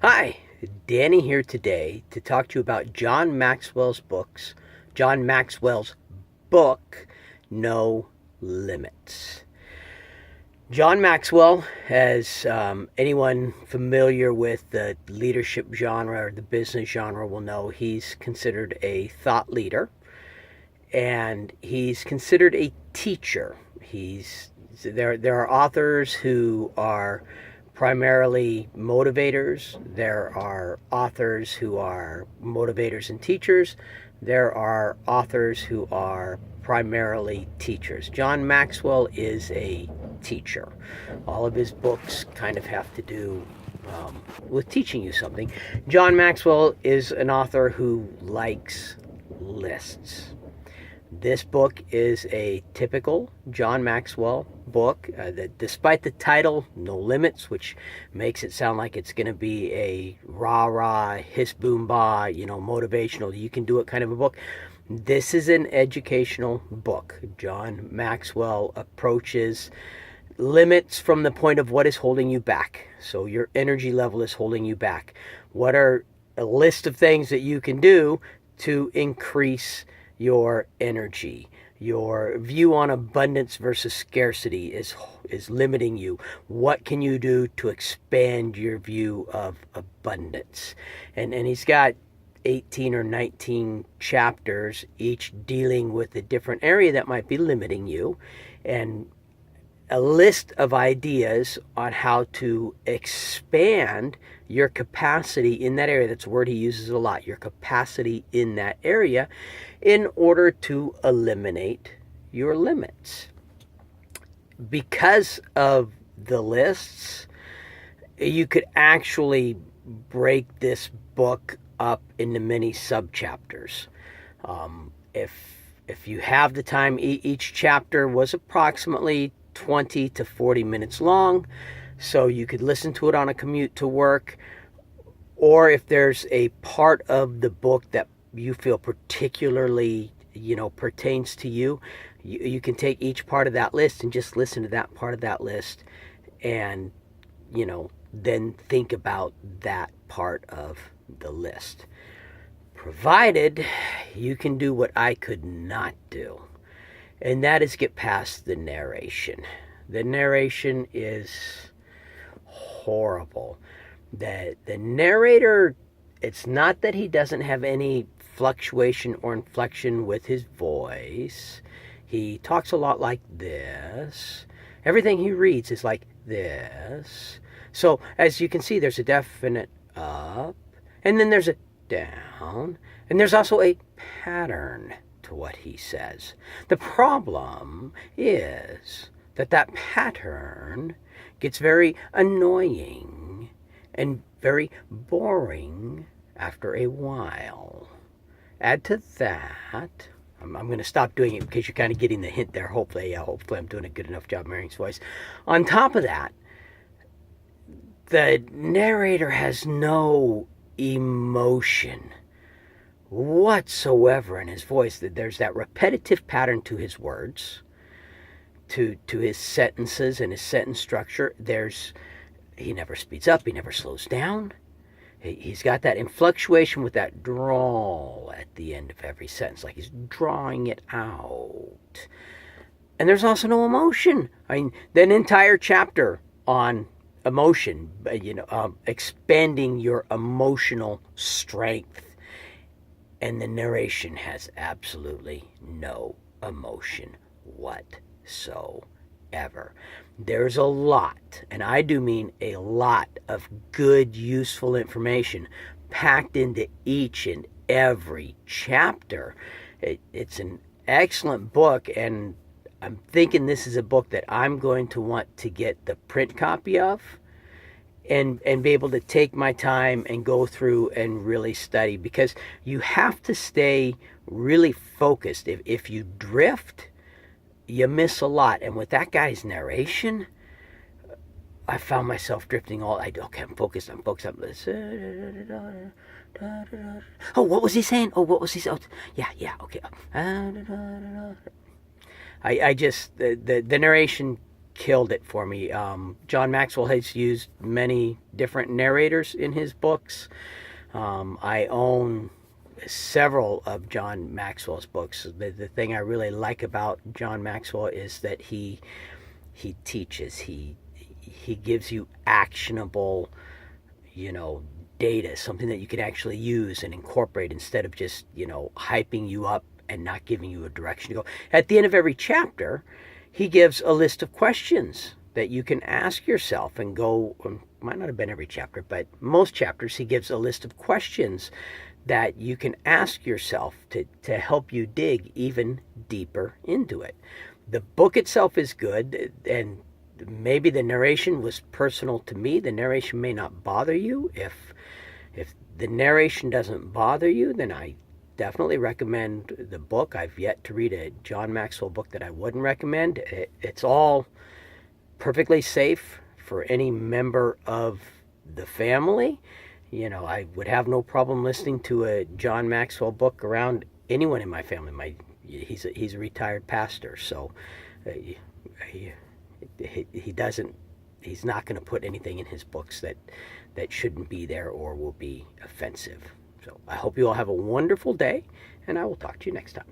Hi, Danny here today to talk to you about John Maxwell's book, No Limits. John Maxwell, as anyone familiar with the leadership genre or the business genre will know, he's considered a thought leader and he's considered a teacher. There are authors who are primarily motivators. There are authors who are motivators and teachers. There are authors who are primarily teachers. John Maxwell is a teacher. All of his books kind of have to do with teaching you something. John Maxwell is an author who likes lists. This book is a typical John Maxwell book. That despite the title, No Limits, which makes it sound like it's going to be a rah-rah, hiss-boom-bah, motivational, you can do it kind of a book. This is an educational book. John Maxwell approaches limits from the point of what is holding you back. So your energy level is holding you back. What are a list of things that you can do to increase your energy? Your view on abundance versus scarcity is limiting you. What can you do to expand your view of abundance? And he's got 18 or 19 chapters, each dealing with a different area that might be limiting you, and a list of ideas on how to expand your capacity in that area. That's a word he uses a lot, your capacity in that area, in order to eliminate your limits. Because of the lists, you could actually break this book up into many subchapters. If you have the time, each chapter was approximately 20 to 40 minutes long, so you could listen to it on a commute to work, or if there's a part of the book that you feel particularly pertains to you, you can take each part of that list and just listen to that part of that list, and then think about that part of the list, provided you can do what I could not do, and that is get past the narration. The narration is horrible. The narrator, it's not that he doesn't have any fluctuation or inflection with his voice. He talks a lot like this. Everything he reads is like this. So as you can see, there's a definite up, and then there's a down, and there's also a pattern to what he says. The problem is that pattern gets very annoying and very boring after a while. Add to that, I'm going to stop doing it because you're kind of getting the hint there. Hopefully I'm doing a good enough job mirroring his voice. On top of that, the narrator has no emotion whatsoever in his voice. There's that repetitive pattern to his words, to his sentences and his sentence structure. He never speeds up, he never slows down. He's got that inflection with that drawl at the end of every sentence, like he's drawing it out. And there's also no emotion. I mean, an entire chapter on emotion, expanding your emotional strength. And the narration has absolutely no emotion whatsoever. There's a lot, and I do mean a lot, of good, useful information packed into each and every chapter. It's an excellent book, and I'm thinking this is a book that I'm going to want to get the print copy of and be able to take my time and go through and really study, because you have to stay really focused. If you drift, you miss a lot. And with that guy's narration, I found myself drifting okay, I'm focused. Oh, what was he saying? Yeah, okay. The narration killed it for me. John Maxwell has used many different narrators in his books. I own several of John Maxwell's books. The thing I really like about John Maxwell is that he teaches. He gives you actionable, data, something that you can actually use and incorporate instead of just, hyping you up and not giving you a direction to go. At the end of every chapter, he gives a list of questions that you can ask yourself and go, might not have been every chapter, but most chapters he gives a list of questions that you can ask yourself to help you dig even deeper into it. The book itself is good, and maybe the narration was personal to me. The narration may not bother you. If the narration doesn't bother you, then I definitely recommend the book. I've yet to read a John Maxwell book that I wouldn't recommend. It's all perfectly safe for any member of the family. I would have no problem listening to a John Maxwell book around anyone in my family. He's a retired pastor, so he's not going to put anything in his books that shouldn't be there or will be offensive. So I hope you all have a wonderful day, and I will talk to you next time.